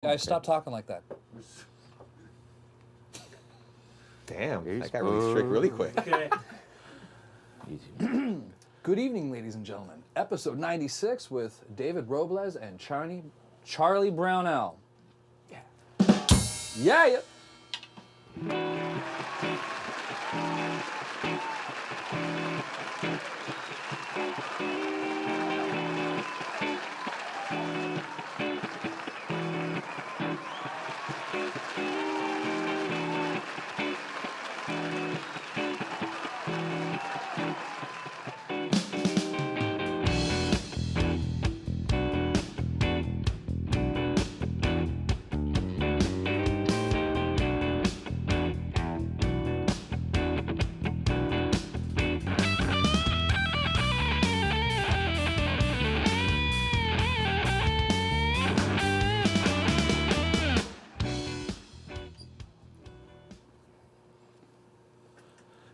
Guys, stop talking like that. Damn, that got really strict really quick. Okay. Good evening, ladies and gentlemen. Episode 96 with David Robles and Charlie Brownell. Yeah.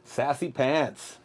Sassy pants.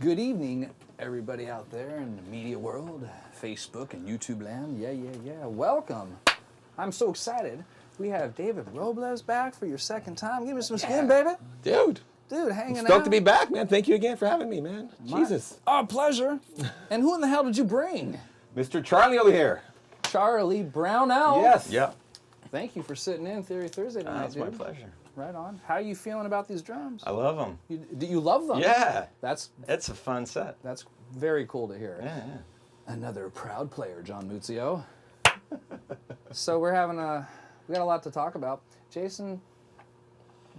Good evening, everybody out there in the media world, Facebook and YouTube land. Yeah. Welcome. I'm so excited. We have David Robles back for your second time. Give me some skin, baby. Dude, hanging out. stoked to be back, man. Thank you again for having me, man. Jesus. Oh, pleasure. And who in the hell did you bring? Mr. Charlie over here. Charlie Brownell. Yes. Yeah. Thank you for sitting in Theory Thursday tonight, That's my dude. pleasure. Right on. How are you feeling about these drums? I love them. Do you love them? Yeah. That's It's a fun set. very cool to hear. Yeah. Another proud player, John Muzio. So we got a lot to talk about. Jason,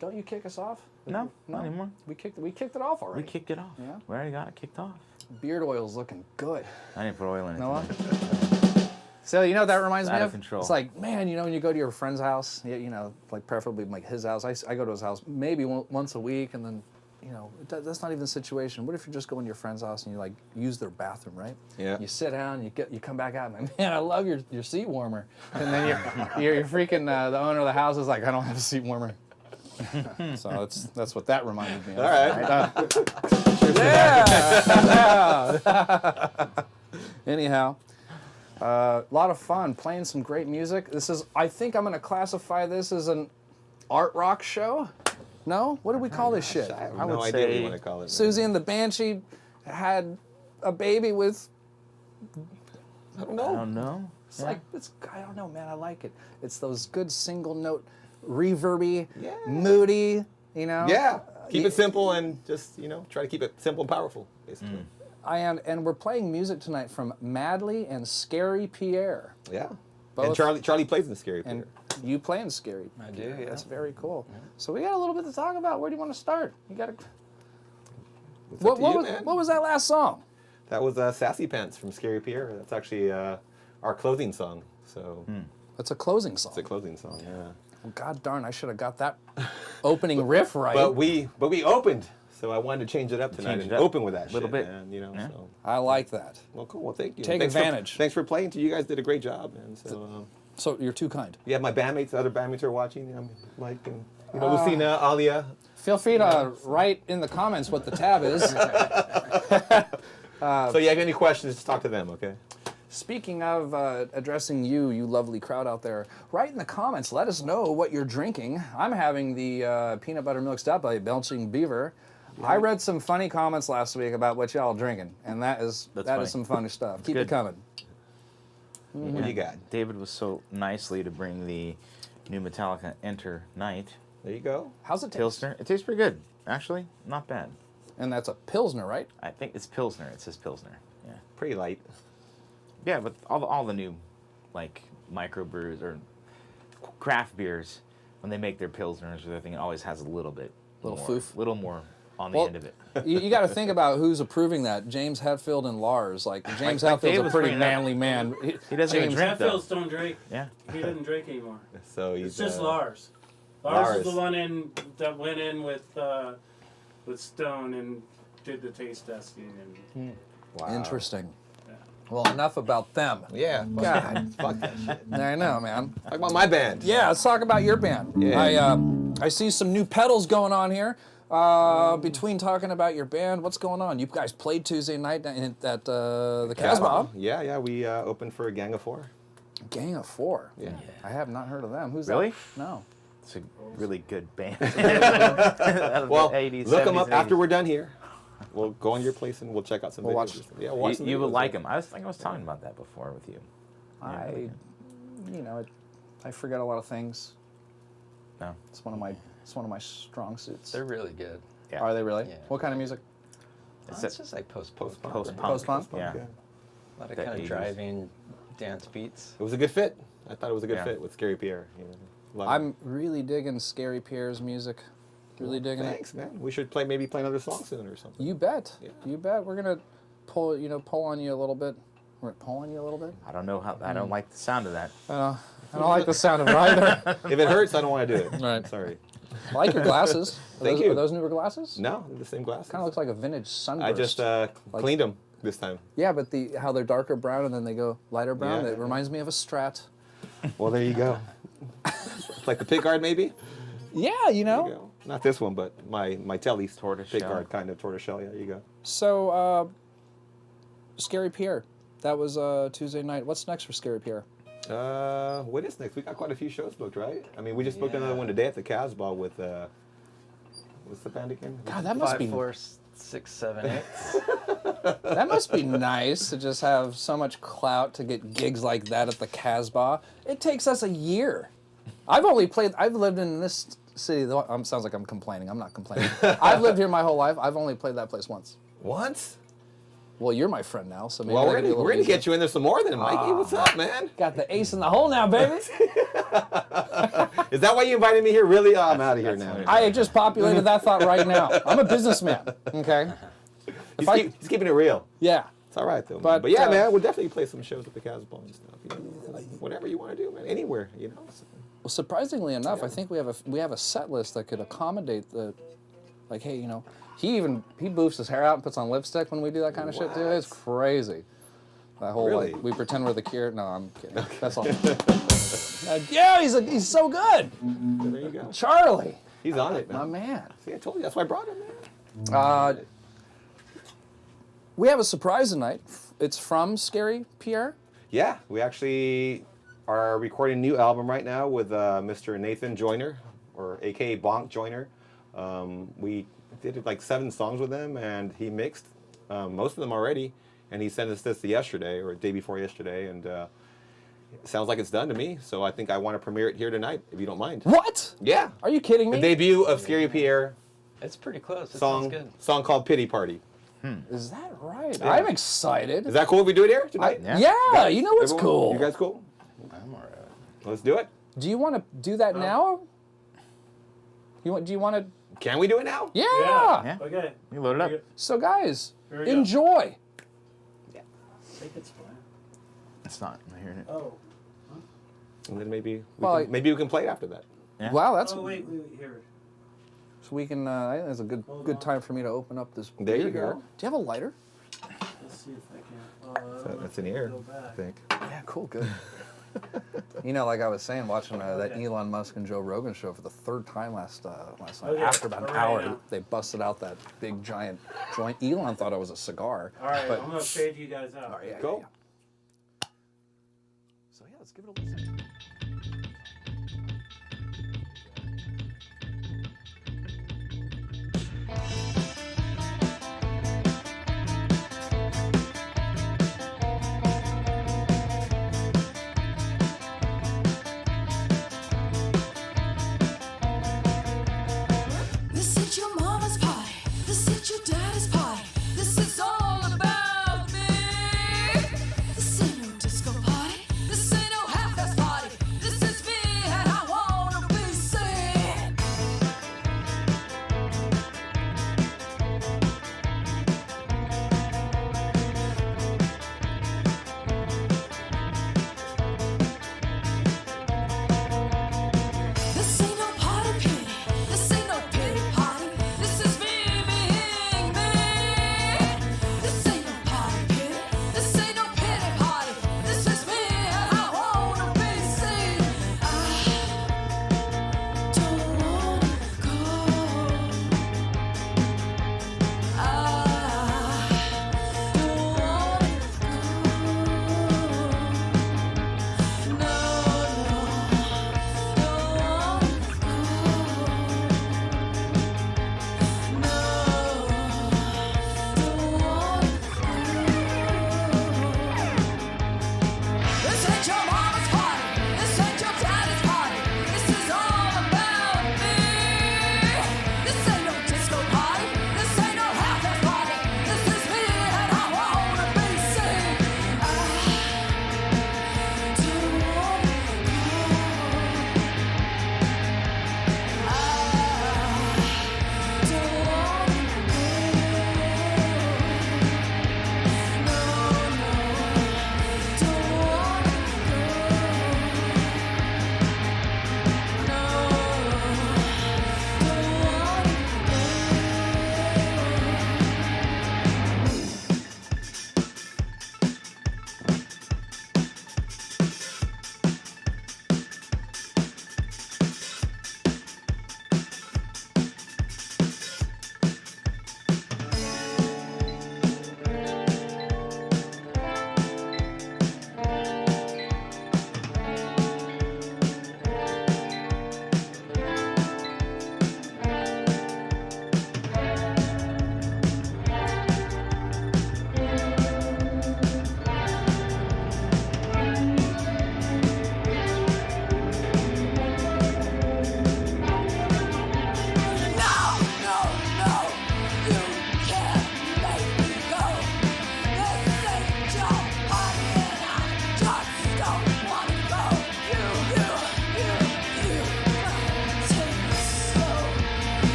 don't you kick us off? No, not anymore. We kicked it off already. We kicked it off. Yeah. We already got it kicked off. Beard oil's looking good. I didn't put oil in it. Noah? So, you know what that reminds me Out of? of control. It's like, man, you know, when you go to your friend's house, like preferably like his house. I go to his house maybe once a week, and then, you know, that's not even the situation. What if you just go into your friend's house and you like use their bathroom, right? Yeah. You sit down, you come back out, and like, man, I love your seat warmer. And then you're freaking the owner of the house is like, I don't have a seat warmer. So that's what that reminded me of. All right. Yeah. Anyhow. A lot of fun, playing some great music. I think I'm going to classify this as an art rock show. No? What do we call this shit? I have I no would idea what say you want to call it. Susie and the Banshee had a baby with. I don't I know. don't know. It's like I don't know, man. I like it. It's those good single note, reverby, Yeah. moody. You know. Yeah. Keep it simple and just, try to keep it simple and powerful, basically. And we're playing music tonight from Madly and Scary Pierre. Yeah. Both. And Charlie plays in Scary Pierre. And you play in Scary. I do, yeah. That's very cool. Yeah. So we got a little bit to talk about. Where do you want to start? You got to. What was that last song? That was Sassy Pants from Scary Pierre. That's actually our closing song. So That's a closing song. it's a closing song, yeah. Well, God darn, I should have got that opening riff right. But we opened, so I wanted to change it up tonight and open with that Little shit, bit. man. You know, Yeah. so I like that. well, cool. Well, thank you. Take advantage. Thanks for playing. You guys did a great job, man. So So you're too kind. yeah, my bandmates, other bandmates are watching. Mike and Lucina, Alia. Feel free to write in the comments what the tab is. So you have any questions? Just talk to them, okay? Speaking of addressing you lovely crowd out there, write in the comments. Let us know what you're drinking. I'm having the peanut butter milk stout by Belching Beaver. I read some funny comments last week about what y'all drinking, and that is funny. some funny stuff. Keep it good. coming. What do you got? David was so nicely to bring the new Metallica Enter Night There you go. How's it taste? Pilsner. It tastes pretty good, actually. Not bad. And that's a Pilsner, right? I think it's Pilsner. It says Pilsner. Yeah. Pretty light. Yeah, but all the new, like, microbrews or craft beers, when they make their Pilsners or their thing, it always has a little bit. Little more, foof. little more on the end of it. You got to think about who's approving that. James Hetfield and Lars. Like James Like Hetfield's Dave a was pretty bringing up- manly man. He doesn't even James drink, though. Hetfield's don't drink. Yeah. He doesn't drink anymore. So It's he's just Lars. Lars Lars. is the one that went in with Stone and did the taste testing and Wow. Interesting. Well, enough about them. Yeah. God, Fuck that shit. I know, man. Talk about my band. Yeah, let's talk about your band. Yeah. I see some new pedals going on here. Between talking about your band, what's going on? You guys played Tuesday night at the Casbah. Yeah. We opened for a Gang of Four. Gang of Four. Yeah. I have not heard of them. Who's Really? that? No. It's a really good band. Well, 80s, look them 70s, up after 80s. we're done here. We'll go on your place and we'll check out some We'll videos. watch- Yeah, watch some You would videos, like yeah. them. I was talking about that before with you. I forget a lot of things. No. It's one of my strong suits. They're really good. Yeah. Are they really? Yeah. What kind of music? It's just like post-punk. Post-punk. Post-punk? Yeah. A lot of That kind of 80s. driving dance beats. It was a good fit. I thought it was a good Yeah. fit with Scary Pierre. A lot of- I'm really digging Scary Pierre's music. Really digging Thanks, man. We should maybe play another song soon or something. it. You bet. Yeah. You bet. We're gonna pull on you a little bit. We're gonna pull on you a little bit. I don't know how. I don't like the sound of that. I don't like the sound of it either. If it hurts, I don't want to do it. Right. Sorry. I like your glasses. Thank you. Are those newer glasses? No, they're the same glasses. Kind of looks like a vintage sunburst. I just cleaned them this time. Yeah, but how they're darker brown and then they go lighter brown. Yeah. It reminds me of a Strat. Well, there you go. It's like the pick guard, maybe? Yeah, There you go. Not this one, but my Telly's Tortoiseshell. pick guard kind of tortoiseshell. Yeah, there you go. So, Scary Pierre. That was Tuesday night. What's next for Scary Pierre? What is next? We got quite a few shows booked, right? I mean, we just booked another one today at the Casbah with, what's the band again? God, that must 5, be 4, 6, 7, 8. that must be nice to just have so much clout to get gigs like that at the Casbah. It takes us a year. I've lived in this city. Sounds like I'm complaining. I'm not complaining. I've lived here my whole life. I've only played that place once. Once? Well, you're my friend now, so maybe Well, that'll be a little we're gonna easier. get you in there some more then, Mikey. What's up, man? Got the ace in the hole now, baby. Is that why you invited me here? Really? Oh, I'm out of here that's now. funny. I just populated that thought right now. I'm a businesman, okay? He's keeping it real. Yeah. It's all right, though. But, But yeah, uh, man, we'll definitely play some shows at the Casbah and stuff. Whatever you want to do, man. Anywhere, So, Well, surprisingly enough, I think we have a set list that could accommodate the, like, hey, he boofs his hair out and puts on lipstick when we do that kind of shit too. It's crazy. That whole Really? like we pretend we're the Cure. No, I'm kidding. That's all. Yeah, he's so good. there you go. Charlie, He's on it, my man. man. See, I told you. That's why I brought him, man. We have a surprise tonight. It's from Scary Pierre. Yeah, we actually are recording a new album right now with Mr. Nathan Joyner, or AKA Bonk Joyner. We did like 7 songs with him, and he mixed most of them already. And he sent us this yesterday, or day before yesterday, and it sounds like it's done to me. So I think I want to premiere it here tonight, if you don't mind. What? Yeah. Are you kidding The me? debut of Scary Pierre It's pretty close. It sounds good. song called Pity Party. Is that right? Yeah. I'm excited. Is that cool if we do it here tonight? Yeah, you know what's Everyone? cool. You guys cool? I'm alright. Let's do it. Do you want to do that now? Do you want to? Can we do it now? Yeah. Yeah. Okay. You load it up. So guys, Here we go. enjoy. I think it's fine. It's not. I'm hearing it. Oh. And then maybe Well, maybe we can play it after that. Yeah. Wow, that's Oh wait, here. so we can. I think that's a good time for me to open up this. There you beer here. go. Do you have a lighter? Let's see if I can. That's in the air, Go I back. think. Yeah, cool, good. You know, like I was saying, watching that Okay. Elon Musk and Joe Rogan show for the third time last night. Okay, After about an all right, hour, now. they busted out that big giant joint. Elon thought it was a cigar. All right, but I'm gonna fade you guys out. all right, yeah, Go. yeah. So yeah, let's give it a listen. This ain't your mama's party. This ain't your daddy's party. This is all about me. This ain't no disco party. This ain't no half-ass party. This is me and I wanna be seen. This ain't no party pity. This ain't no pity party. This is me being me. This ain't no party pity. This ain't no pity party. This is me and I wanna be seen. I don't wanna go. I don't wanna go. No, no. This ain't your mama's party. This ain't your daddy's party. This is all about me. This ain't no disco party. This ain't no half-ass party. This is me and I wanna be seen. I don't wanna go. I don't wanna go. No, no, don't wanna go. No,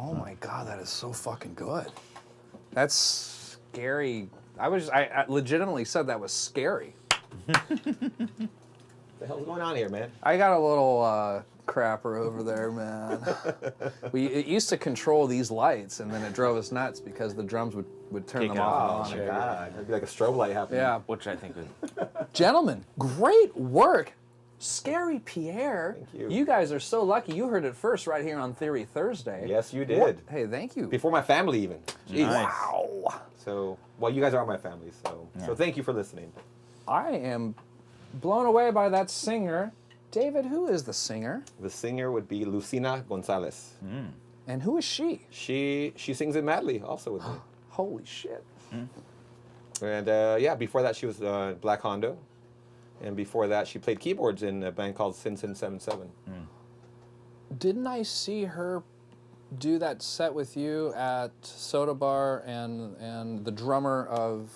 Oh my God, that is so fucking good. That's scary. I legitimately said that was scary. What the hell's going on here, man? I got a little crapper over there, man. It used to control these lights, and then it drove us nuts because the drums would turn Kick them out. off Oh and my on. God, it'd be like a strobe light happening. Yeah. Which I think is. Gentlemen, great work. Scary Pierre. Thank you. You guys are so lucky. You heard it first right here on Theory Thursday. Yes, you did. Hey, thank you. Before my family even. Jeez. Nice. Wow. So, well, you guys are my family, so Yeah. so thank you for listening. I am blown away by that singer. David, who is the singer? The singer would be Lucina Gonzalez. And who is she? She sings in Madly also with me. Holy shit. And yeah, before that she was Black Hondo. And before that she played keyboards in a band called Sin 77. Didn't I see her do that set with you at Soda Bar and the drummer of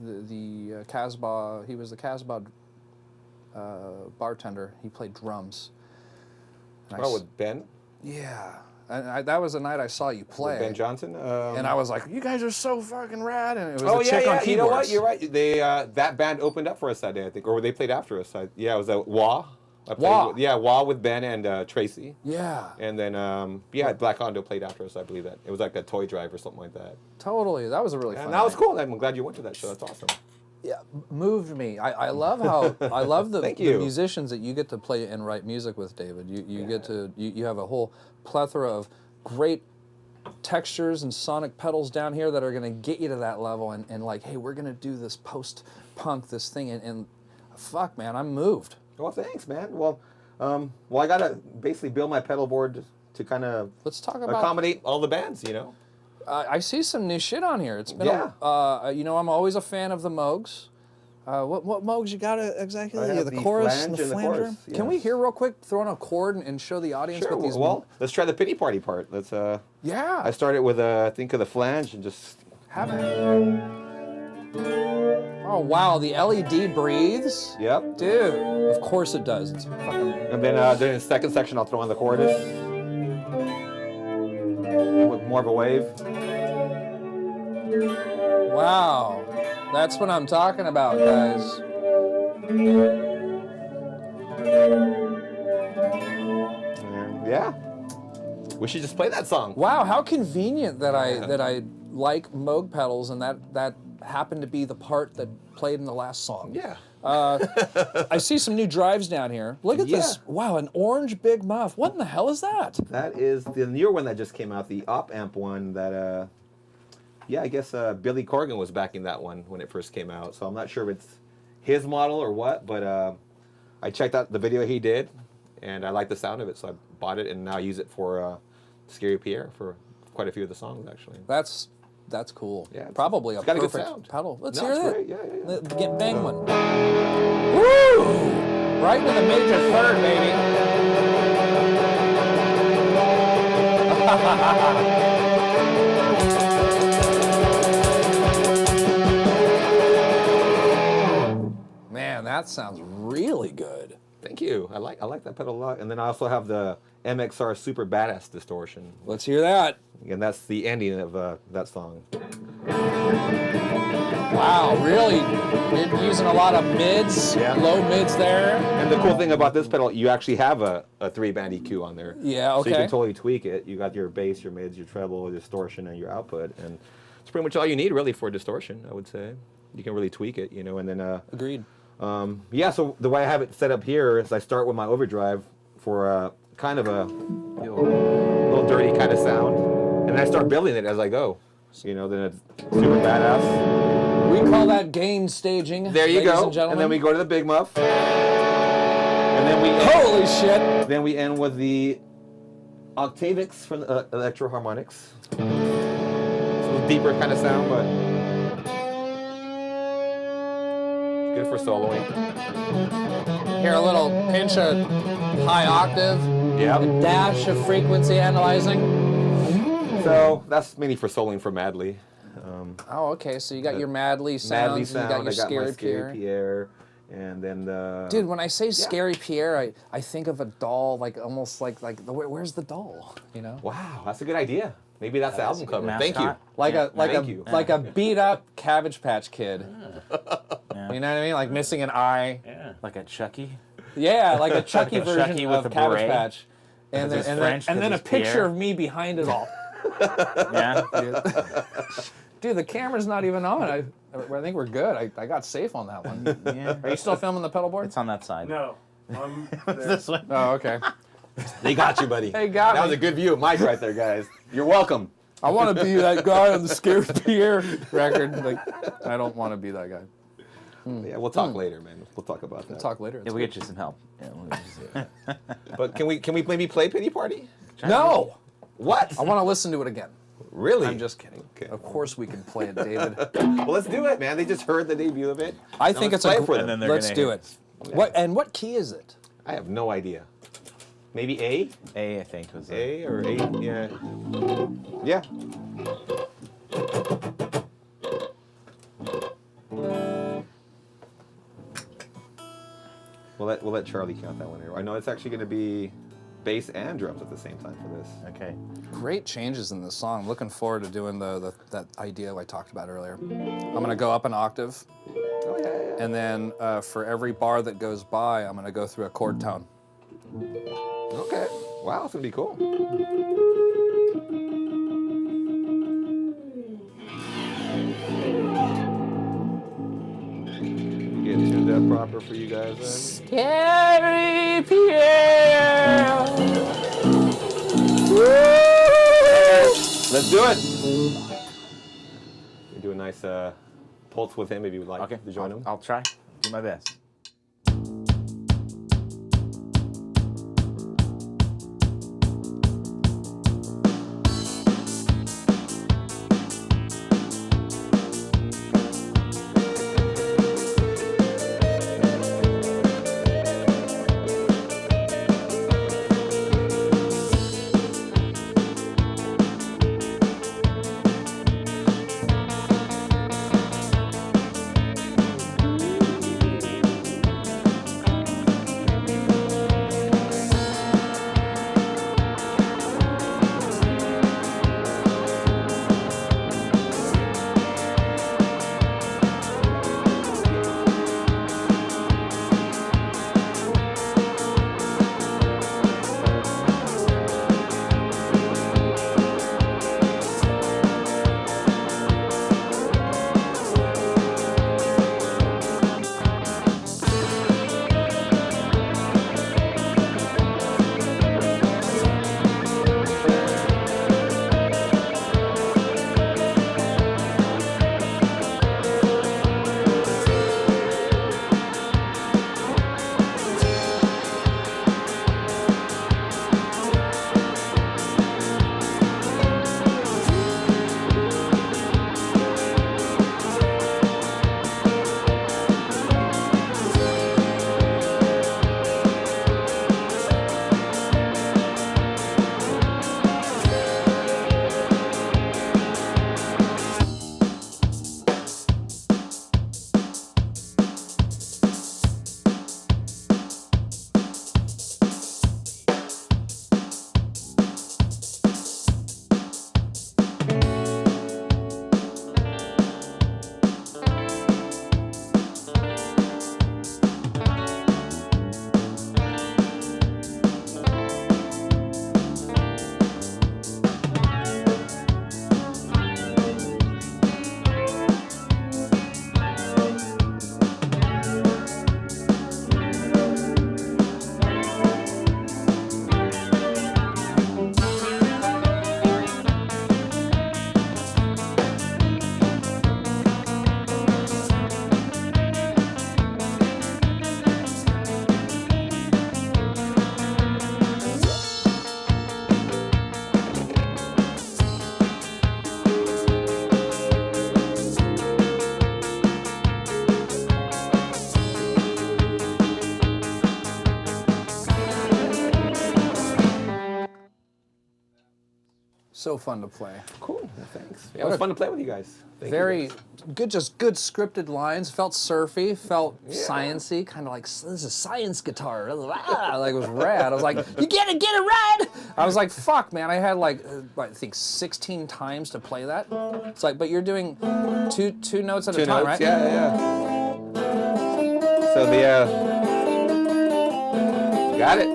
the Casbah, he was the Casbah bartender. He played drums. And I Oh, with Ben? yeah. And that was the night I saw you play. With Ben Johnson? And I was like, you guys are so fucking rad. And it was Oh the yeah, chick on yeah. keyboards. You know what? You're right. They that band opened up for us that day, I think, or they played after us. Yeah, it was a Wah. Wah. Wah with Ben and Tracy. Yeah. And then yeah, Black Hondo played after us. I believe that it was like a toy drive or something like that. Totally. That was a really fun And that was night. cool. I'm glad you went to that show. That's awesome. Yeah, moved me. I love how I love the Thank you. musicians that you get to play and write music with, David. You get to you have a whole plethora of great textures and sonic pedals down here that are going to get you to that level and like, hey, we're going to do this post-punk, this thing, and fuck, man, I'm moved. Well, thanks, man. Well, I gotta basically build my pedal board to kind of Let's talk about. accommodate all the bands, you know. I see some new shit on here. It's been, Yeah. you know, I'm always a fan of the Moogs. What Moogs you got exactly? I have The the chorus and flange the and the flanger. chorus, Can we yes. hear real quick, throw on a chord and show the audience Sure. what these? Well, let's try the pity party part. Let's. Yeah. I started with I think of the flange and just. Have it. Oh wow, the LED breathes. Yep. Dude, of course it does. It's fucking. And then during the second section, I'll throw in the chorus with more of a wave. Wow, that's what I'm talking about, guys. And yeah, we should just play that song. Wow, how convenient that I like Moog pedals and that happened to be the part that played in the last song. Yeah. I see some new drives down here. Look at this. Wow, an orange Big Muff. What in the hell is that? That is the newer one that just came out, the op amp one that, yeah, I guess Billy Corgan was backing that one when it first came out. So I'm not sure if it's his model or what, but I checked out the video he did, and I like the sound of it, so I bought it and now I use it for Scary Pierre for quite a few of the songs, actually. That's cool. Yeah, Probably a it's got a good perfect sound. pedal. Let's No, hear it's that. great. Yeah. Get bang one. Woo! Right to the major third, baby. Man, that sounds really good. Thank you. I like that pedal a lot. And then I also have the MXR Super Badass Distortion. Let's hear that. And that's the ending of that song. Wow, really you're using a lot of mids, Yeah. low mids there. And the cool thing about this pedal, you actually have a 3-band EQ on there. Yeah, So you okay. can totally tweak it. You got your bass, your mids, your treble, distortion, and your output. And it's pretty much all you need really for distortion, I would say. You can really tweak it, you know, and then Agreed. yeah, so the way I have it set up here is I start with my overdrive for kind of a little dirty kind of sound, and then I start building it as I go. You know, then it's super badass. We call that gain staging. There you ladies go. And gentlemen. then we go to the Big Muff. And then we Holy shit! then we end with the Octavics from the Electro Harmonics. It's a little deeper kind of sound, but good for soloing. Hear a little pinch of high octave, Yeah. a dash of frequency analyzing. So that's mainly for soloing for Madly. Oh, okay. So you got your Madly sounds, Madly and sound. you got your I got Scary my Scary Pierre. Pierre, and then the Dude, when I say Scary Pierre, I think of a doll, like almost like where's the doll? You know, Wow, that's a good idea. Maybe that's the album a good cover. Thank you. mascot. like Thank you. a beat up Cabbage Patch Kid. Yeah. You know what I mean? Like missing an eye. Yeah. Like a Chucky. Yeah, like a Chucky version Chucky with of a Cabbage beret. Patch. And then, it's and, French then, and then a 'cause it's picture Pierre. of me behind it all. Yeah. Dude, the camera's not even on. I think we're good. I got safe on that one. Yeah. Are you still filming the pedal board? It's on that side. No. This way. Oh, okay. They got you, buddy. They got that me. was a good view of Mike right there, guys. You're welcome. I want to be that guy on the Scary Pierre record. Like, I don't want to be that guy. Yeah, we'll talk later, man. We'll talk about that. We'll talk later. Yeah, we'll get you some help. Yeah, we'll get you some- But can we maybe play Pity Party? No! What? I want to listen to it again. Really? I'm just kidding. Okay. Of course we can play it, David. Well, let's do it, man. They just heard the debut of it. I Now think let's it's play a it for gr- them. And then they're Let's gonna do hit it. What key is it? I have no idea. Maybe A? A, I think was A or A? Yeah. Yeah. We'll let Charlie count that one here. I know it's actually going to be bass and drums at the same time for this. Okay. Great changes in the song. I'm looking forward to doing that idea I talked about earlier. I'm going to go up an octave, Oh yeah, yeah. and then for every bar that goes by, I'm going to go through a chord tone. Okay. Wow, it's gonna be cool. Get tuned up proper for you guys then. Scary Pierre! Let's do it. You do a nice pulse with him if you would like Okay. to join him. I'll try. Do my best. So fun to play. Cool. Well, thanks. Yeah, it was fun to play with you guys. Thank you Very guys. good, just good scripted lines. Felt surfy, felt sciencey, kind of like this is a science guitar. Like it was rad. I was like, you get it right. I was like, fuck, man. I had like I think 16 times to play that. It's like, but you're doing two notes at a time, right? Yeah, yeah. So the got it.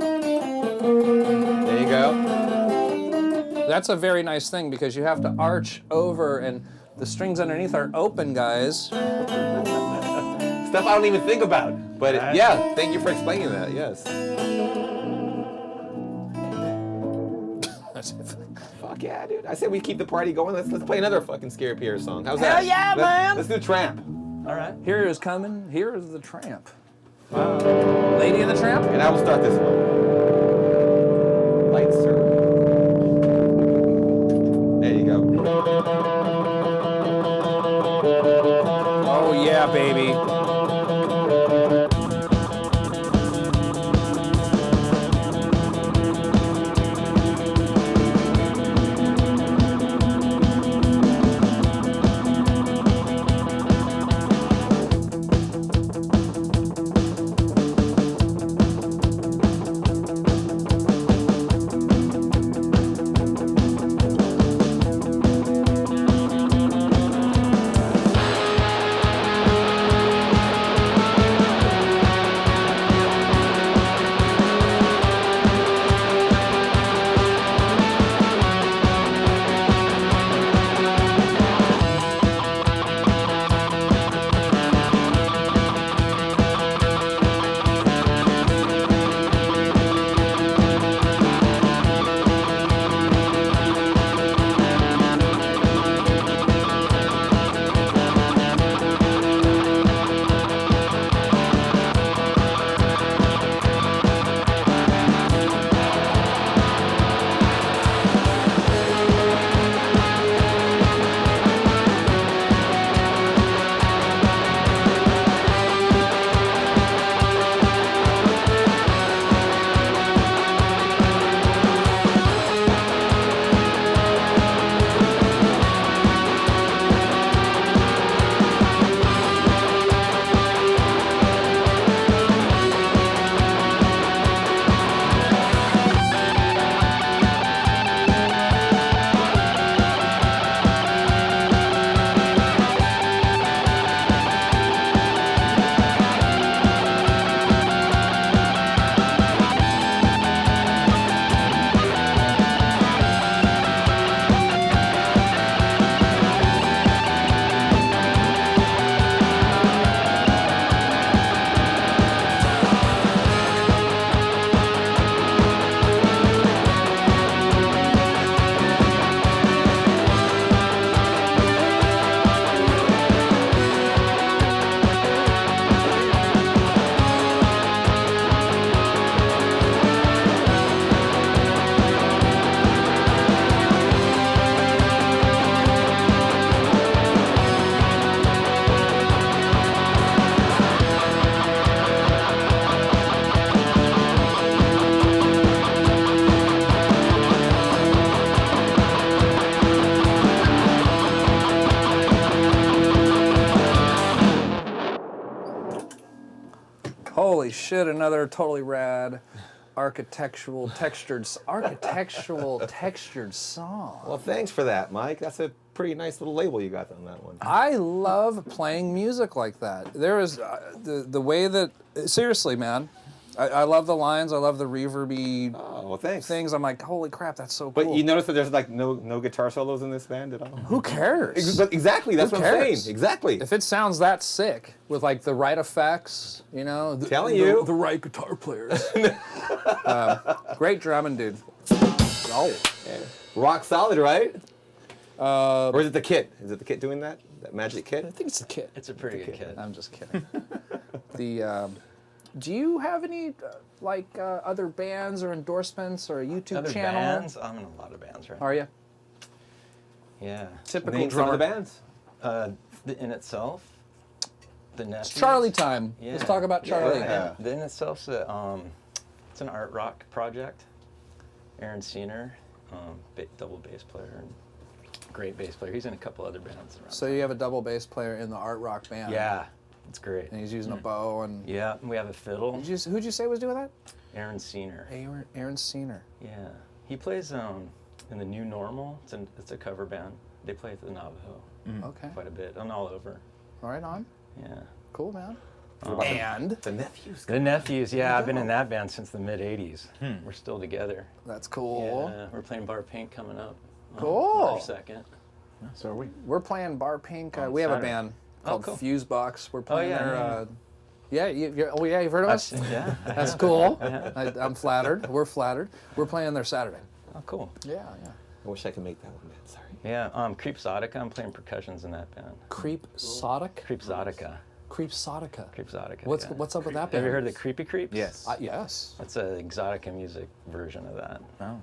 There you go. That's a very nice thing because you have to arch over and the strings underneath are open, guys. Stuff I don't even think about. But yeah, thank you for explaining that. Yes. Fuck yeah, dude. I said we keep the party going. Let's play another fucking Scary Pierre song. How's that? Hell yeah, man. Let's do Tramp. All right. Here is coming. Here is the tramp. Lady and the Tramp? And I will start this one. Lights are. Oh yeah, baby. Holy shit, another totally rad architectural textured song. Well, thanks for that, Mike. That's a pretty nice little label you got on that one. I love playing music like that. There is the way that, seriously, man, I love the lines. I love the reverby Oh, well, thanks. things. I'm like, holy crap, that's so But cool. you notice that there's like no guitar solos in this band at all? Who cares? Exactly, that's Who what I'm cares? saying. Exactly. If it sounds that sick with like the right effects, you know, Telling you. the right guitar players. Great drumming, dude. Oh, Rock solid, right? Or is it the kit? Is it the kit doing that? That magic I kit? think it's the kit. It's a pretty good kid. I'm just kidding. Do you have any other bands or endorsements or a YouTube Other channel? bands? I'm in a lot of bands right now. Are you? Yeah. Typical Name some drummer. of the bands. The In Itself. The Nephews. It's Charlie time. Yeah. Let's talk about Charlie. Yeah. The In Itself's it's an art rock project. Aaron Seener, double bass player and great bass player. He's in a couple other bands around. So you have a double bass player in the art rock band. Yeah, it's great. And he's using a bow and. Yeah, we have a fiddle. Who'd you say was doing that? Aaron Seener. Aaron Seener. Yeah, he plays in the New Normal. It's a cover band. They play at the Navajo Okay. quite a bit. And all over. All right, on. Yeah. Cool, man. What about And the nephews. The Nephews. Yeah, I've been in that band since the mid '80s. We're still together. that's cool. Yeah, we're playing Bar Pink coming up. Cool. March 2nd. So are we. We're playing Bar Pink. On We have a Saturday. band Oh, called cool. Fusebox. We're playing yeah, there. You've heard of us? Yeah. That's cool. I'm flattered. We're flattered. We're playing there Saturday. Oh, cool. Yeah. I wish I could make that one, man. Sorry. Yeah, Creepzotica. I'm playing percussions in that band. Creepzotic? Creepzotica. Creepzotica. Creepzotica. What's yeah. what's up with that band? Have you heard of the Creepy Creeps? Yes. Yes. That's an exotica music version of that. Oh.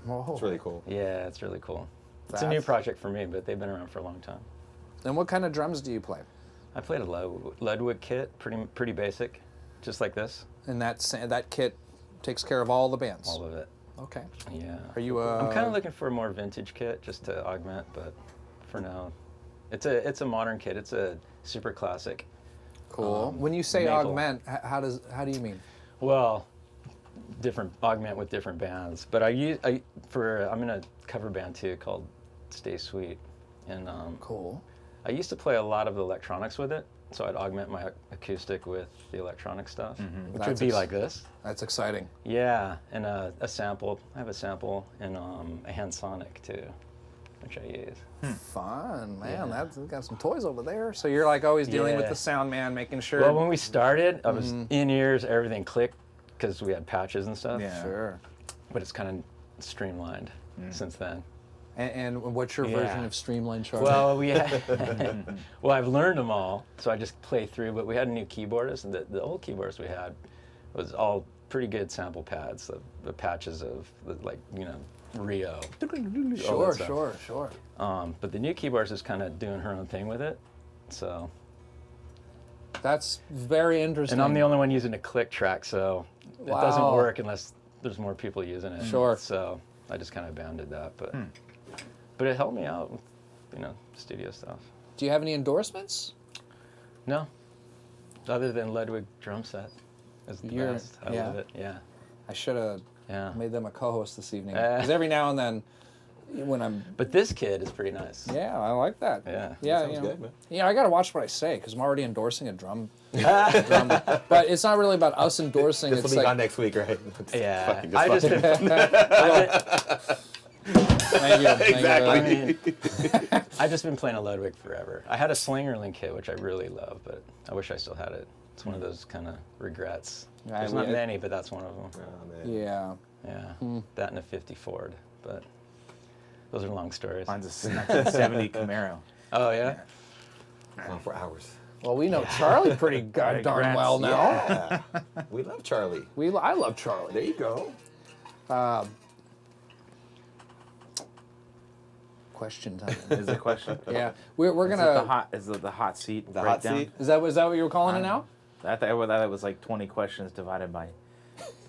Whoa. It's really cool. Yeah, it's really cool. It's a new project for me, but they've been around for a long time. And what kind of drums do you play? I played a Leadwood kit, pretty basic, just like this. And that kit takes care of all the bands. All of it. Okay. Yeah. Are you? I'm kind of looking for a more vintage kit just to augment, but for now, it's a modern kit. It's a super classic. Cool. When you say maple. augment, how do you mean? Well, augment with different bands. But I'm in a cover band too called Stay Sweet, and Cool. I used to play a lot of the electronics with it, so I'd augment my acoustic with the electronic stuff, which would be like this. That's exciting. Yeah, and a sample. I have a sample and a hand sonic too, which I use. Fun, man. That's got some toys over there. So you're like always dealing with Yeah. the sound man, making sure. Well, when we started, I was in ears, everything clicked because we had patches and stuff. Yeah. Sure. But it's kind of streamlined since then. And what's your Yeah. version of Streamline, Charlie? Well, well, I've learned them all, so I just play through. But we had a new keyboardist, and the old keyboardist we had was all pretty good sample pads, the patches of Rio. all that stuff. Sure. But the new keyboardist is kind of doing her own thing with it, so. That's very interesting. And I'm the only one using a click track, so it doesn't Wow. work unless there's more people using it. Sure. So I just kind of abandoned that, but it helped me out with, studio stuff. Do you have any endorsements? No, other than Ludwig drum set is the You're- best. I yeah. love it. Yeah. I should have Yeah. made them a co-host this evening. Because every now and then, when I'm But this kid is pretty nice. yeah, I like that. Yeah. Yeah, Sounds good, man. Yeah, I gotta watch what I say because I'm already endorsing a drum. But it's not really about us endorsing. This will It's be like gone next week, right? Yeah. Fucking I just thank you, Exactly. I've just been playing a Ludwig forever. I had a Slingerling kit, which I really love, but I wish I still had it. It's one of those kind of regrets. Yeah, There's we- not many, but that's one of them. Oh, man. Yeah. Yeah, that and a 50 Ford, but those are long stories. Mine's a 1970 Camaro. Oh yeah, Gone for hours. Well, we know Charlie pretty god darn Congrats. well now. Yeah. We love Charlie. I love Charlie. There you go. Question time. Is the question? Yeah, we're Is it gonna. the hot seat? The hot breakdown? seat? Is that what you were calling it now? I thought that was like 20 questions divided by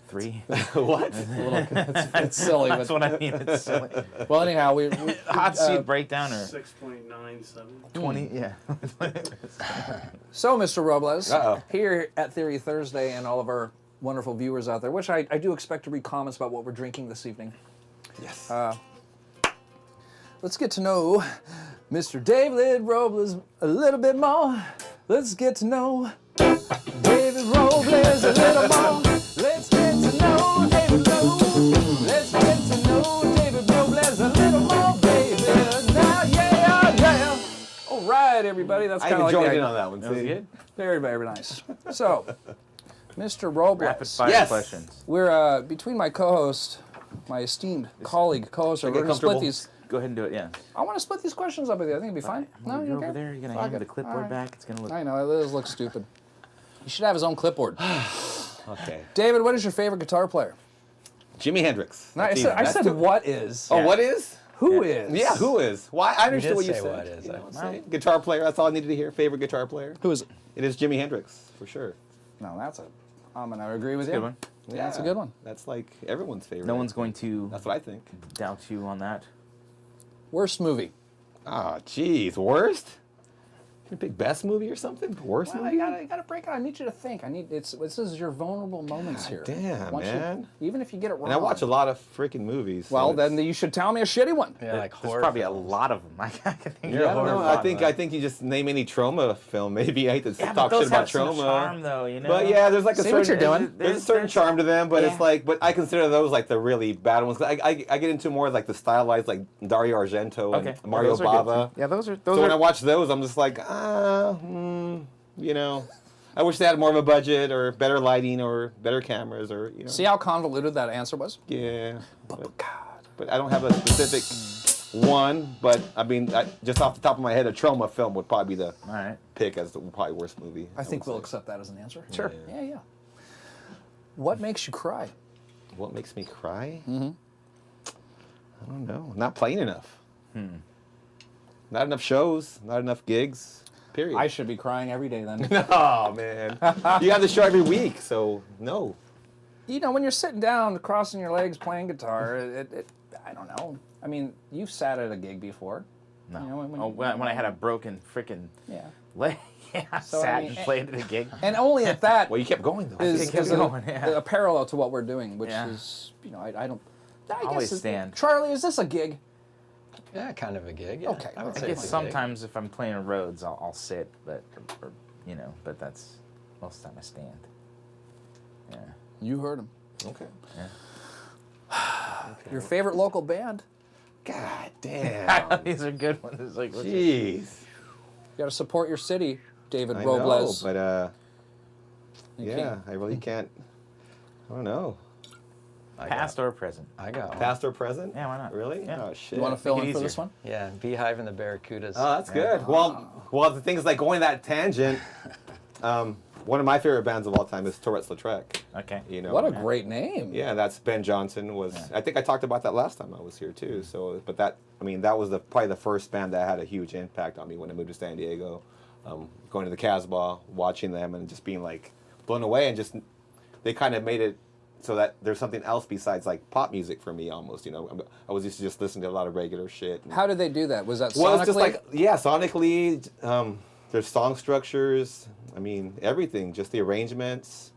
3. What? It's silly, That's but what I mean. It's silly. well, anyhow, we Hot seat breakdown or 6.97. 20? Yeah. So, Mr. Robles, Uh-oh. here at Theory Thursday, and all of our wonderful viewers out there, which I do expect to read comments about what we're drinking this evening. Yes. Let's get to know Mr. David Robles a little bit more. Let's get to know David Robles a little more. Let's get to know David Robles. Let's get to know David Robles a little more, baby. Now, yeah. All right, everybody. That's I kind of even like joined the in idea. on that one. That was See? good. Very, very nice. So, Mr. Robles. Rapid fire Yes. questions. We're between my co-host, my esteemed colleague, co-host. We're get going to split comfortable? these. Go ahead and do it. Yeah. I want to split these questions up with you. I think it'd be fine. No, You're okay? over there. You're gonna Fuck hand me it. the clipboard All right. back. It's gonna look. I know it does look stupid. He should have his own clipboard. Okay. David, what is your favorite guitar player? Jimi Hendrix. No, I That's said, easy. I That's said too- what is? Oh, what is? Who is? Yeah, who is? Why? I understood did what you say said. what is. You know, Well, say guitar player. That's all I needed to hear. Favorite guitar player. Who is it? It is Jimi Hendrix for sure. No, I'm gonna agree with you. Good one. Yeah, that's a good one. That's like everyone's favorite. No one's going to That's what I think. doubt you on that. Worst movie? Ah, jeez, worst. Can you pick best movie or something? Worst Well, movie? I gotta break it. I need you to think. This is your vulnerable moments here. damn, I want you- man. even if you get it wrong. And I watch a lot of freaking movies. so Well, it's- then you should tell me a shitty one. Yeah, like There's horror. probably films. a lot of them. I can think You're I a don't know. horror I think you just name any trauma film. Maybe I hate to Yeah, talk but shit those about have some trauma. charm, though. You know. But yeah, there's like a See what certain you're doing. There's a certain charm to them, but it's Yeah. like, but I consider those like the really bad ones. I get into more like the stylized, like Dario Argento Okay. and Mario Those are good, Bava. too. Yeah, those are. So when I watch those, I'm just like, you know, I wish they had more of a budget or better lighting or better cameras or you know. See how convoluted that answer was? Yeah. But I don't have a specific one. But I mean, just off the top of my head, a trauma film would probably be the All right. pick as the probably worst movie. I think would we'll say. accept that as an answer. Sure. Yeah. What makes you cry? What makes me cry? I don't know. Not playing enough. Not enough shows, not enough gigs. Period. I should be crying every day then. Oh man, you have the show every week, so no. You know, when you're sitting down, crossing your legs, playing guitar, I don't know. I mean, you've sat at a gig before. No. You know, when I had a broken freaking Yeah. leg, I So, sat I mean, and played at a gig. And only at that Well, you kept going though. is, kept is going, a, yeah. a parallel to what we're doing, which Yeah. is, you know, I don't. I Always guess stand. Charlie, is this a gig? Yeah, kind of a gig. Yeah. Okay, I would okay. say I guess it's a gig. sometimes if I'm playing roads, I'll sit, but or, you know, but that's most of the time I stand. Yeah. You heard him. Okay. Your favorite local band? God damn. These are good ones. It's like, what's your- Jeez. You got to support your city, David I Robles. know, but You yeah, can't- I really can't. I don't know. past or present? I got one. Past or present? Yeah, why not? Really? Yeah. Oh shit. You want to fill Make it in for easier. this one? Yeah, Beehive and the Barracudas. Oh, that's good. Well, the thing is, like going that tangent. One of my favorite bands of all time is Tourette's-Lautrec. Okay. You know. What a great name. Yeah, that's Ben Johnson was. Yeah. I think I talked about that last time I was here too. So, but that that was probably the first band that had a huge impact on me when I moved to San Diego. Going to the Casbah, watching them, and just being like blown away, and just they kind of made it so that there's something else besides like pop music for me almost. You know, I was used to just listening to a lot of regular shit. And, How did they do that? Was that well, sonically? it's just like sonically. There's song structures. I mean, everything. Just the arrangements,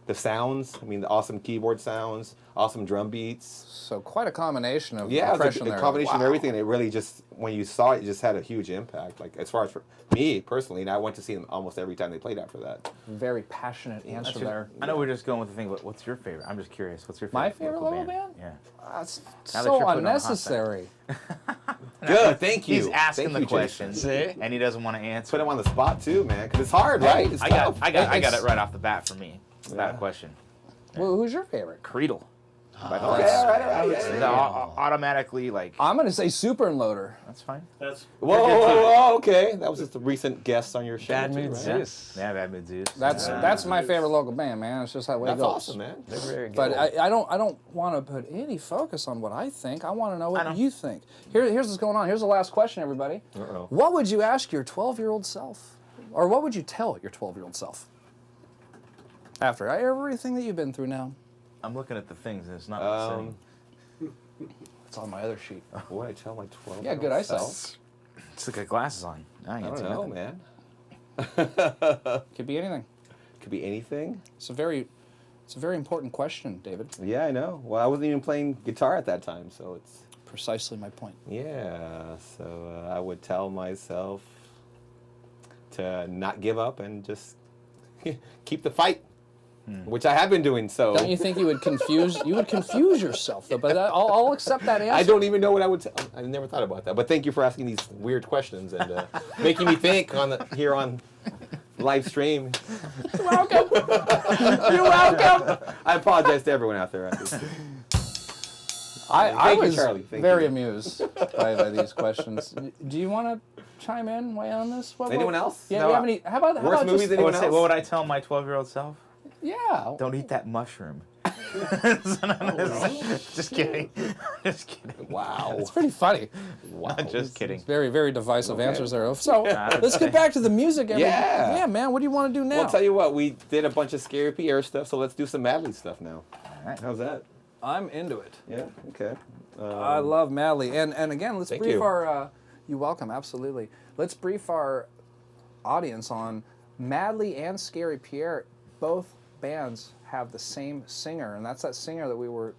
the sounds. I mean, the awesome keyboard sounds, awesome drum beats. So quite a combination of Yeah, impression it's a there. combination of Wow. everything. It really just, when you saw it, it just had a huge impact. Like as far as for me personally, and I went to see them almost every time they played after that. Very passionate answer there. I know we're just going with the thing, but what's your favorite? I'm just curious. What's your favorite? My favorite local band? Yeah. That's Now that so you're putting on a hot seat. unnecessary. Good, thank you. He's asking Thank the you, question, Jason. and he doesn't want to answer. Put him on the spot too, man, because it's hard, right? It's I tough. got It's- it right off the bat for me. Without a Yeah. question. Well, who's your favorite? Creedle. Okay, all right. It's automatically like. I'm going to say Super and Loader. That's fine. That's Whoa, okay. That was just a recent guest on your show. Bad too, Mood right? Zeus. Yeah, Bad Mood Zeus. That's my favorite local band, man. It's just that way That's it goes. awesome, man. They're very good. But I don't want to put any focus on what I think. I want to know what I know. you think. Here's what's going on. Here's the last question, everybody. Uh-oh. What would you ask your 12-year-old self? Or what would you tell your 12-year-old self? After everything that you've been through now. I'm looking at the things, and it's not saying. It's on my other sheet. What would I tell my 12? Yeah, good eyesight. It's like got glasses on. I I ain't don't seen know, nothing. man. Could be anything. Could be anything. It's a very important question, David. Yeah, I know. Well, I wasn't even playing guitar at that time, so it's. Precisely my point. Yeah, so I would tell myself to not give up and just keep the fight, which I have been doing. So Don't you think you would confuse yourself though? But I'll accept that answer. I don't even know what I would tell. I never thought about that. But thank you for asking these weird questions and making me think here on live stream. You're welcome. You're welcome. I apologize to everyone out there. I Thank you, was Charlie. Thank very you. amused by these questions. Do you want to chime in, weigh in on this? Anyone else? Yeah. No, you have any? How about worst movies just, anyone What else? would I tell my 12-year-old self? Yeah. Don't eat that mushroom. Just kidding. Just kidding. Wow. It's pretty funny. Wow. Just kidding. Very, very divisive answers there. So Nah, let's get back to the music. Yeah. Yeah, man. What do you want to do now? Well, I'll tell you what. We did a bunch of Scary Pierre stuff, so let's do some Madly stuff now. right. How's that? I'm into it. Yeah. Okay. I love Madly. And again, let's Thank brief you. our. You're welcome. Absolutely. Let's brief our audience on Madly and Scary Pierre. Both bands have the same singer, and that's that singer that we were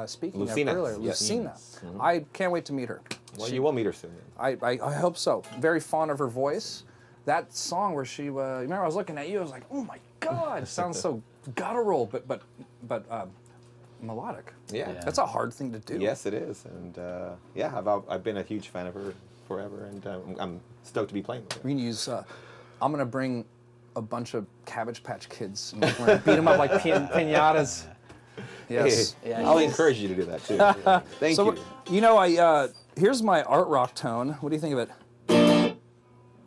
speaking Lucina. of earlier, Yes. Lucina. I can't wait to meet her. Well, you will meet her soon. Then. I hope so. Very fond of her voice. That song where she, remember I was looking at you, I was like, oh my God, it sounds so guttural, but melodic. Yeah. That's a hard thing to do. Yes, it is, and yeah, I've been a huge fan of her forever, and I'm stoked to be playing with her. We can use, I'm going to bring a bunch of Cabbage Patch Kids and we're going to beat them up like piñatas. Yes. Hey, I'll encourage you to do that too. Thank So, you. you know, here's my art rock tone. What do you think of it?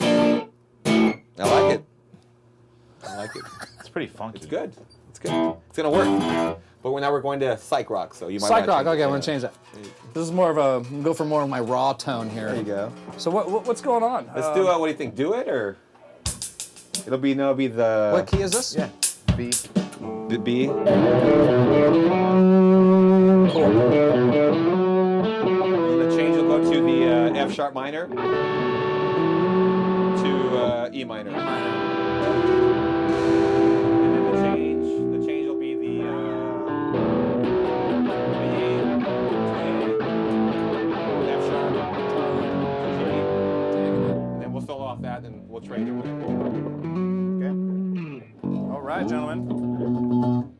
I like it. I like it. It's pretty funky. It's good. It's good. It's gonna work. But now we're going to psych rock, so you might Psych wanna rock. change Okay, it, I'm yeah. gonna change that. This is more of a go for more of my raw tone here. There you go. So what's going on? Let's do what do you think? Do it or it'll be the What key is this? Yeah. B. the B. Cool. And the change will go to the F sharp minor to E minor. And then the change will be the F sharp to G. And then we'll solo off that and we'll trade it with it. Okay? All right, gentlemen.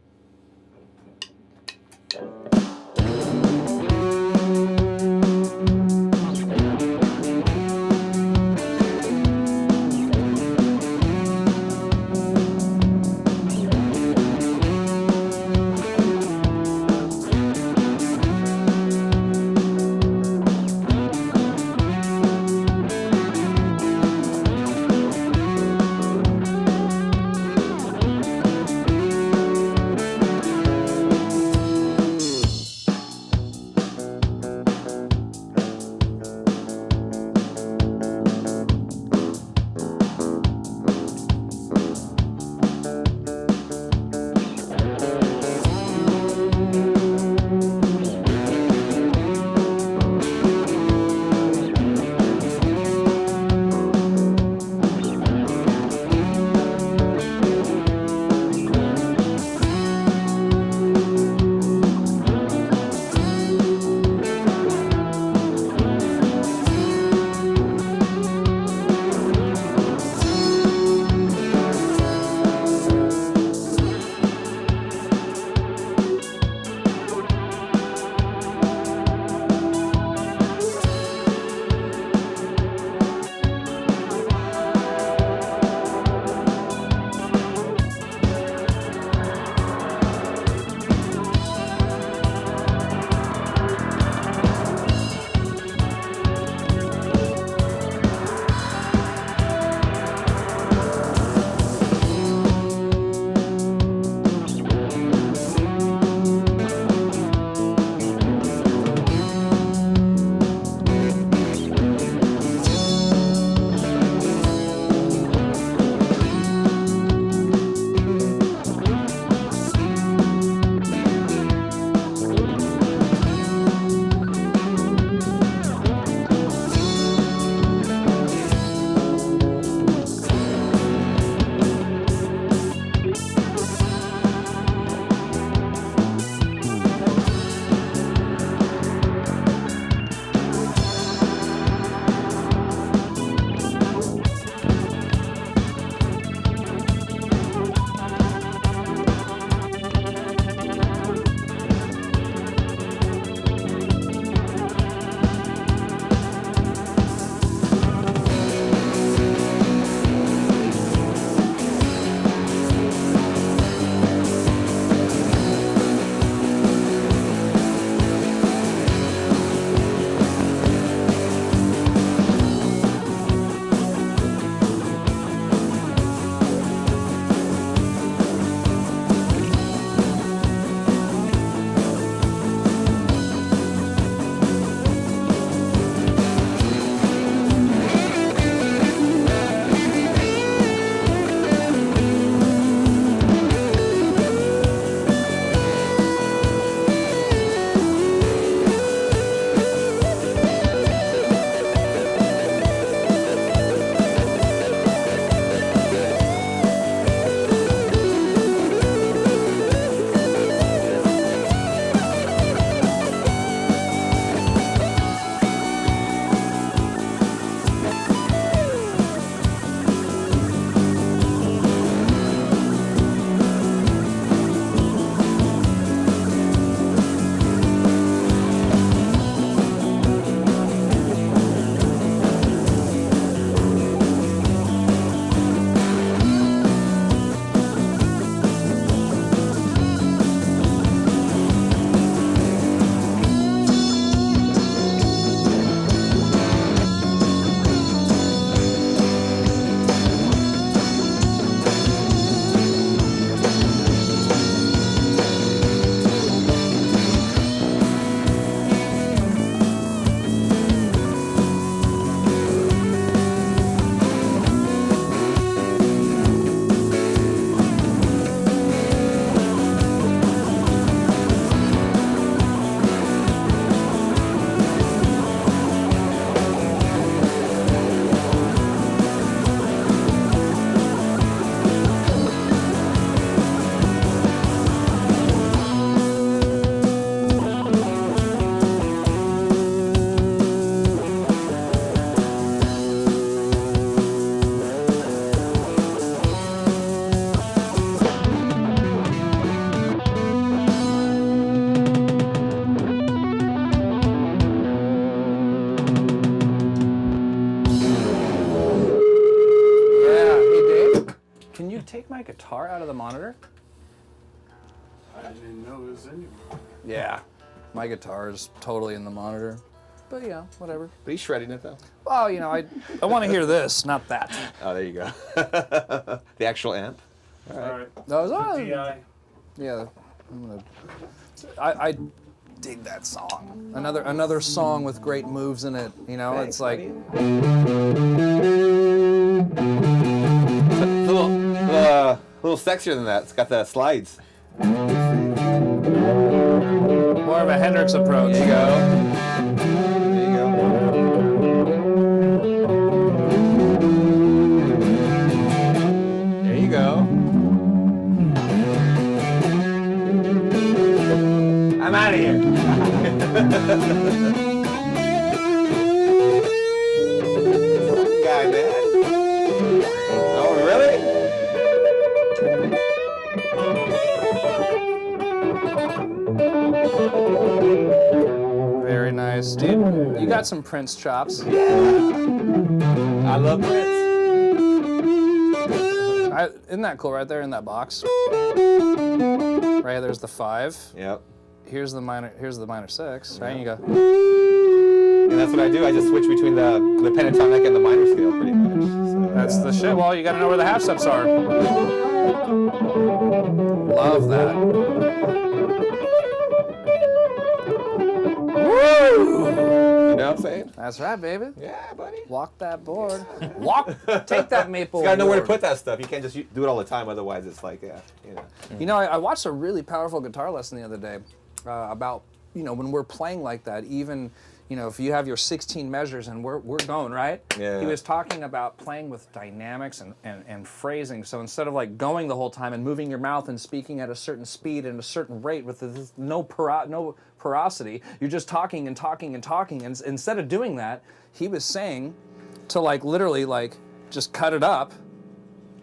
Can you take my guitar out of the monitor? I didn't know it was in you. Yeah. My guitar is totally in the monitor. But yeah, whatever. But he's shredding it though. Well, you know, I want to hear this, not that. Oh, there you go. The actual amp. All right. That was DI. Yeah. I dig that song. Another song with great moves in it. You know, Thanks, it's like buddy. It's a little sexier than that. It's got the slides. more of a Hendrix approach. There you go. There you go. There you go. I'm out of here. Guy, man. Oh, really? Very nice, dude. You got some Prince chops. I love Prince. Isn't that cool right there in that box? Right there's the 5. Yep. Here's the minor 6, right? You go. And that's what I do. I just switch between the pentatonic and the minor scale pretty much. So, That's the shit. Well, you gotta know where the half steps are. Love that. Woo! you know what I'm saying? That's right, baby. Yeah, buddy. Walk that board. Take that maple. You gotta know where to board. put that stuff. You can't just do it all the time, otherwise it's like, yeah, you know. You know, I watched a really powerful guitar lesson the other day about, you know, when we're playing like that, even, you know, if you have your 16 measures and we're going, right? Yeah. He was talking about playing with dynamics and phrasing. So instead of like going the whole time and moving your mouth and speaking at a certain speed and a certain rate with no porosity, you're just talking and talking and talking. And instead of doing that, he was saying to like literally like just cut it up,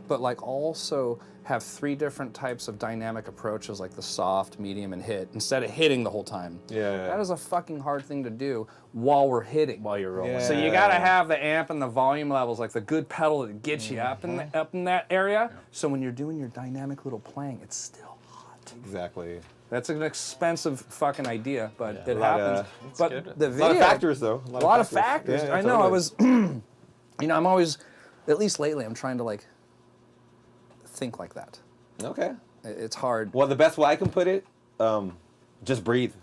but like also have 3 different types of dynamic approaches, like the soft, medium, and hit, instead of hitting the whole time. Yeah. That is a fucking hard thing to do while we're hitting. While you're rolling. Yeah. So you gotta have the amp and the volume levels, like the good pedal that gets you up in that area. So when you're doing your dynamic little playing, it's still hot. Exactly. That's an expensive fucking idea, but it a lot happens. of- But good. the A video, lot of factors, though. a lot of factors. Yeah, I know. totally. I was, you know, I'm always, at least lately, I'm trying to like think like that. Okay. It's hard. Well, the best way I can put it, just breathe.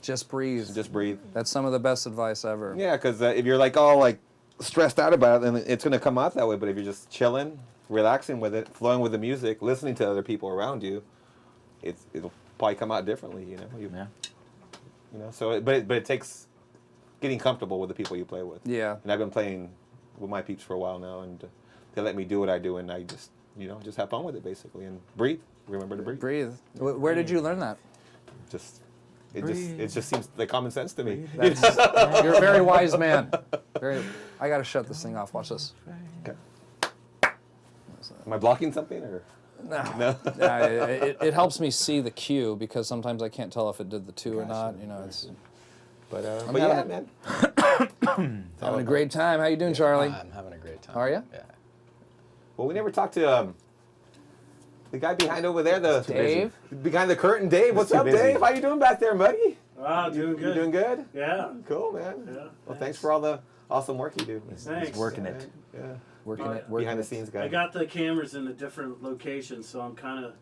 Just breathe. Just breathe. That's some of the best advice ever. Yeah, because if you're like all like stressed out about it, then it's gonna come out that way. But if you're just chilling, relaxing with it, flowing with the music, listening to other people around you, it'll probably come out differently. You know. Yeah. You know. So, but it takes getting comfortable with the people you play with. Yeah. And I've been playing with my peeps for a while now, and they let me do what I do, and I just just have fun with it basically, and breathe. Remember to breathe. Breathe. Where did you learn that? It just seems like common sense to me. You're a very wise man. I gotta shut this thing off. Watch this. Okay. Am I blocking something or? No. It helps me see the cue because sometimes I can't tell if it did the 2 or not. You know, it's. But But yeah, having, man. having a great time. How you doing, Charlie? I'm having a great time. Are ya? Yeah. Well, we never talked to the guy behind over there, the Dave? behind the curtain. Dave, what's too up, busy. Dave? How you doing back there, buddy? Wow, doing You good. doing good? Yeah. Cool, man. Yeah. Well, thanks for all the awesome work you do. Thanks. He's working it. Yeah. Working it. Behind the scenes guy. I got the cameras in a different location, so I'm kind of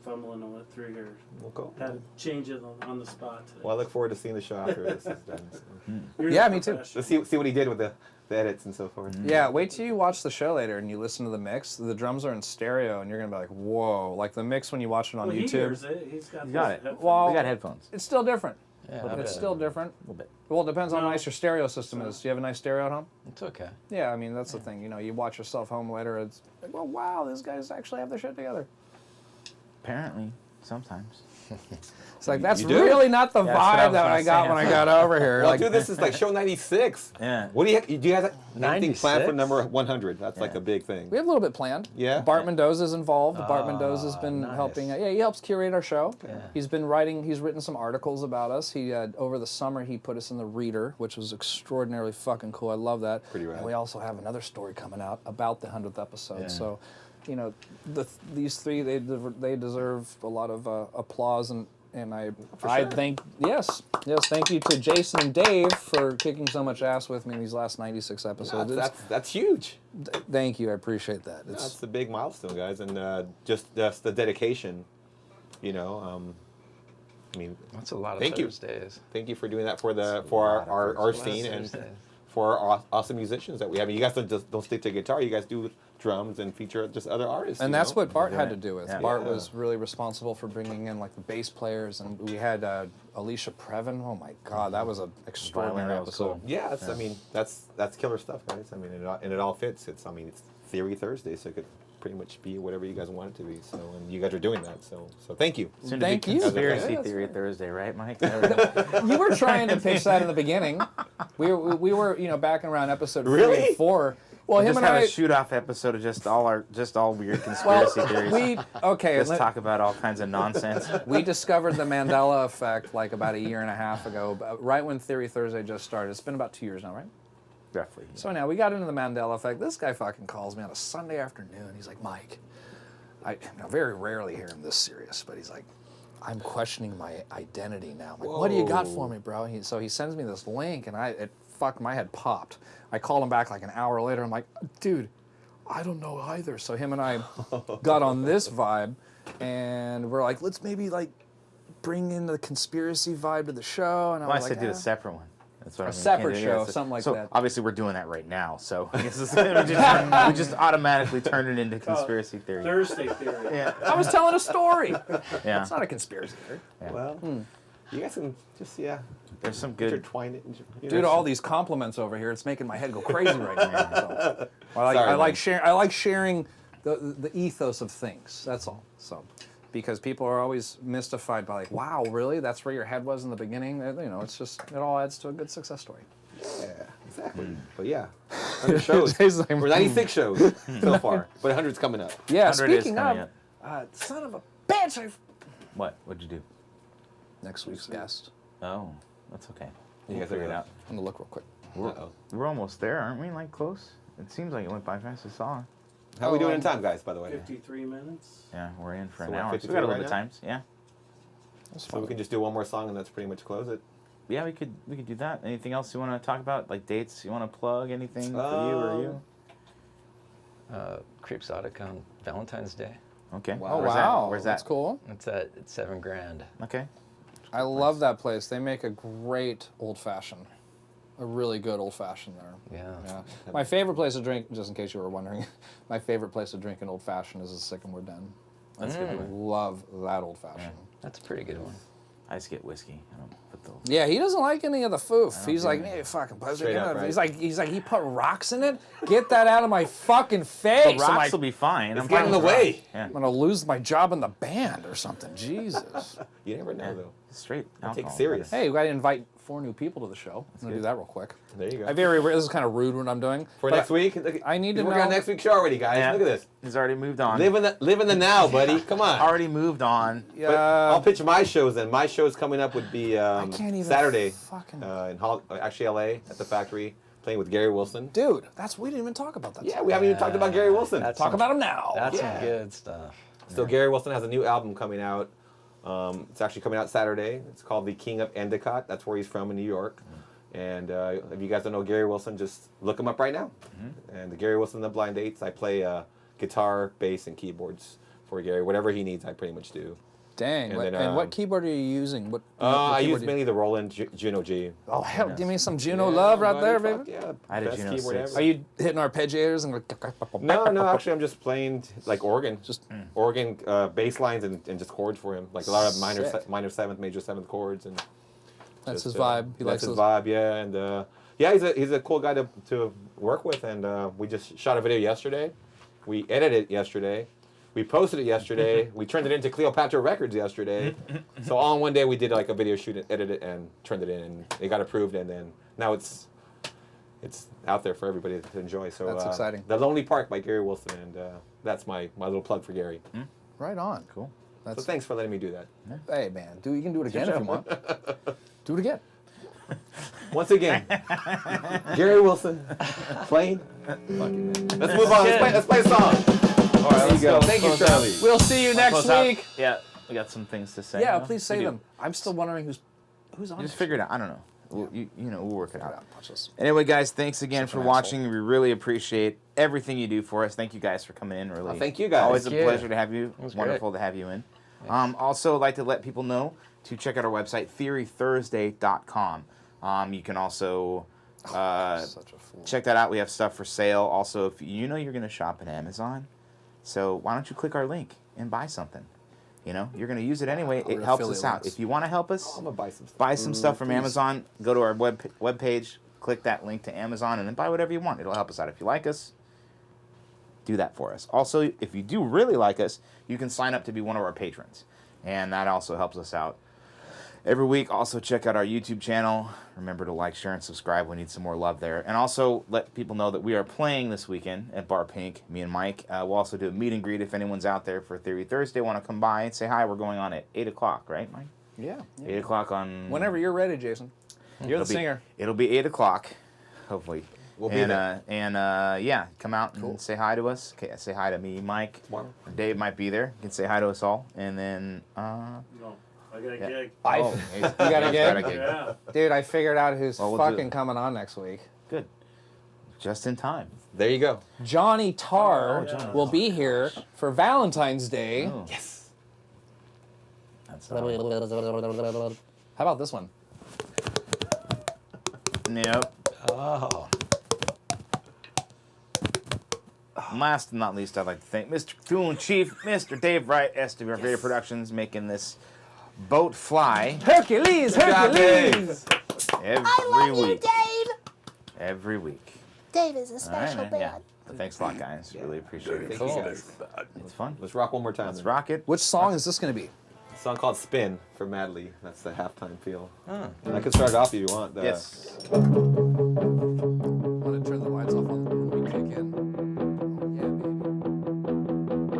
fumbling on it through here. Well, cool. Had to change it on the spot today. Well, I look forward to seeing the show after this is done. So. You're Yeah, the me too. professional. Let's see what he did with the edits and so forth. Yeah, wait till you watch the show later and you listen to the mix. The drums are in stereo and you're gonna be like, whoa! Like the mix when you watch it on Well, he YouTube. hears it. He's got You got his it. headphones. Well, We got headphones. it's still different. Yeah, It's still different. A little bit. Well, it depends on how No. nice your stereo system is. Do you have a nice stereo at home? It's okay. Yeah, I mean that's the thing. You know, you watch yourself home later. It's like, well, wow, these guys actually have their shit together. Apparently, sometimes. It's like, that's You do? really not the Yeah, that's what I vibe was that gonna I got say. when I got over here. Well, Like, dude, this is like show 96. Yeah. What do you have anything planned for 96? number 100? That's like Yeah. a big thing. we have a little bit planned. Yeah? Bart Mendoza's involved. Bart Mendoza has been nice. helping. Yeah, he helps curate our show. Yeah. He's written some articles about us. He over the summer he put us in the Reader, which was extraordinarily fucking cool. I love that. Pretty rad. And we also have another story coming out about the 100th episode. Yeah. So, you know, these three they deserve a lot of applause and I thank thank you to Jason and Dave for kicking so much ass with me in these last 96 episodes. That's huge. Thank you, I appreciate that. That's a big milestone, guys, and just the dedication. You know, I mean, That's a lot of Thank you. Thursdays. thank you for doing that for our scene and Thursdays. for our awesome musicians that we have. You guys don't stick to guitar. You guys do drums and feature just other artists. And you that's know? what Bart had to Right. do with. Yeah. Bart Yeah. was really responsible for bringing in like the bass players, and we had Alicia Previn. Oh my God, that was an extraordinary Violin, that was episode. cool. Yeah, I mean that's killer stuff, guys. I mean, and it all fits. It's Theory Thursday, so it could pretty much be whatever you guys want it to be. So, and you guys are doing that. So thank you. Soon Thank to you. be Conspiracy Yeah, that's Theory right. Thursday, right, Mike? You were trying to pitch that in the beginning. We were back around episode 3 Really? and 4. Well, him just and have I. a shoot-off episode of just all weird conspiracy theories. Just talk about all kinds of nonsense. We discovered the Mandela effect like about a year and a half ago, right when Theory Thursday just started. It's been about 2 years now, right? Roughly. So now we got into the Mandela effect. This guy fucking calls me on a Sunday afternoon. He's like, Mike, I very rarely hear him this serious, but he's like, I'm questioning my identity now. I'm like, what do you got for me, bro? So he sends me this link, and my head popped. I called him back like an hour later. I'm like, dude, I don't know either. So him and I got on this vibe, and we're like, let's maybe like bring in the conspiracy vibe to the show. And I Well, I was said like, do a separate one. That's what I mean. separate Yeah, show, so- something like so that. obviously we're doing that right now. So I guess we just automatically turn it into conspiracy theory. Thursday theory. Yeah. I was telling a story. Yeah. It's not a conspiracy theory. Well, you guys can just There's some good. intertwine it. Due to all these compliments over here, it's making my head go crazy right now. So, Sorry, I like Mike. sharing. I like sharing the ethos of things. That's all. So, because people are always mystified by like, wow, really? That's where your head was in the beginning. It's just it all adds to a good success story. Yeah, exactly. But yeah, 100 shows. He's like, We're 96 shows so far, but 100's coming up. Yeah. 100 is Speaking coming of, up. son of a bitch! What? What'd you do? Next week's guest. Oh, that's okay. You We'll guys figure are it out. I'm gonna look real quick. Uh-oh. We're almost there, aren't we? Like close. It seems like it went by fast. I saw. How are we doing in time, guys? By the way, 53 minutes. Yeah, we're in for So an we're hour. So 53 we got a little right bit of now? times. Yeah. so we can just do one more song and that's pretty much close it. Yeah, we could do that. Anything else you want to talk about? Like dates? You want to plug anything for you or you? Creepsotic on Valentine's Day. Okay. Oh Where's wow, That? Where's that? That's cool. It's at $7,000. Okay. I love that place. They make a great old fashioned. A really good old fashioned there. Yeah. Yeah. My favorite place to drink, just in case you were wondering, my favorite place to drink an old fashioned is the Sycamore Den. That's a good one. Love that old fashioned. That's a pretty good one. I just get whiskey. I don't put the. Yeah, he doesn't like any of the foof. He's do like, that. hey, fucking buzzer. Straight up, right? He's like, he put rocks in it. Get that out of my fucking face. The I'm rocks like, will be fine. It's I'm getting in the fine with way. rocks. Yeah. I'm gonna lose my job in the band or something. Jesus. You never know though. Straight Take alcohol. it serious. Hey, we gotta invite 4 new people to the show. I'm gonna do that real quick. There you go. This is kind of rude what I'm doing. For but next week, look, I need he's to working on know- next week's show already, guys. Yeah. Look at this. He's already moved on. Live in the now, buddy. Come on. Already moved on. But I'll pitch my shows then. My shows coming up would be can't even Saturday fucking- in actually LA at the Factory, playing with Gary Wilson. Dude, we didn't even talk about that. Yeah, we haven't even talked about Gary Wilson. Talk about him now. That's Yeah. some good stuff. So Gary Wilson has a new album coming out. It's actually coming out Saturday. It's called The King of Endicott. That's where he's from in New York. And if you guys don't know Gary Wilson, just look him up right now. And the Gary Wilson and the Blind Dates, I play guitar, bass, and keyboards for Gary. Whatever he needs, I pretty much do. Dang. And And, then, what keyboard are you using? What I keyboard use do you- mainly the Roland Juno G. Oh hell, give me some Juno Yeah, love right buddy, there, fuck baby. Yeah, I had a best Juno keyboard 6. ever. Are you hitting arpeggiators and go? No, actually, I'm just playing like organ, organ bass lines and just chords for him, like a lot of Sick. minor seventh, major seventh chords, and That's just, his vibe. He likes that's his those. vibe, yeah, and yeah, he's a cool guy to work with, and we just shot a video yesterday. We edited it yesterday. We posted it yesterday. We turned it into Cleopatra Records yesterday. So all in one day we did like a video shoot, and edit it, and turned it in, and it got approved, and then now it's out there for everybody to enjoy. So That's exciting. The Lonely Park by Gary Wilson, and that's my little plug for Gary. Right on. Cool. That's, So thanks for letting me do that. hey, man, you can do it again if you want. Do it again. Once again, Gary Wilson playing. Let's move on. Let's play a song. All right, let's go. Thank you, Close out. Charlie. We'll see you next Close out. week. Yeah, we got some things to say. Yeah, No? please We say do. them. I'm still wondering who's on. Just figure it out. I don't know. We'll, you know, we'll work it out. Watch this. Anyway, guys, thanks again for an watching. We really appreciate everything you do for us. Thank you guys for coming in. Really, thank you guys. Always Thank a you. pleasure to have you. was Wonderful to have you in. Also, I'd like to let people know to check out our website, TheoryThursday.com. You can also Such a fool. check that out. We have stuff for sale. Also, if you know you're going to shop at Amazon, so why don't you click our link and buy something? You know, you're going to use it anyway. It Or helps affiliate us out. links. If you want to help us, I'm gonna buy some stuff. buy some stuff from Amazon, go to our web page, click that link to Amazon, and then buy whatever you want. It'll help us out. If you like us, do that for us. Also, if you do really like us, you can sign up to be one of our patrons, and that also helps us out. Every week, also check out our YouTube channel. Remember to like, share, and subscribe. We need some more love there. And also let people know that we are playing this weekend at Bar Pink, me and Mike. We'll also do a meet and greet if anyone's out there for Theory Thursday, want to come by and say hi. We're going on at 8 o'clock, right, Mike? Yeah. 8 o'clock on... Whenever you're ready, Jason. You're the singer. It'll be 8 o'clock, hopefully. We'll be there. Yeah, come out and say hi to us. Okay, say hi to me, Mike. Tomorrow. Dave might be there. You can say hi to us all. And then... No, I got a gig. You got a gig? Yeah. Dude, I figured out who's Well, we'll do fucking it. coming on next week. Good. Just in time. There you go. Johnny Tarr yeah. will be here for Valentine's Day. Oh. Yes. That's How about this one? Yep. Oh. Last but not least, I'd like to thank Mr. Tool and Chief, Mr. Dave Wright, SWR Radio Productions, making this boat fly Hercules! Hercules! every I love you, week. Dave. Every week. Dave is a All right, special man. band. Yeah. Thanks a lot, guys. Really appreciate it. Thank you guys. It's fun. Let's rock one more time. Let's then. rock it. Which song is this going to be? A song called Spin for Madly. That's the halftime feel. I can start it off if you want. Yes. I'm going to turn the lights off on when we kick in. Oh, yeah, baby.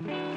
Thank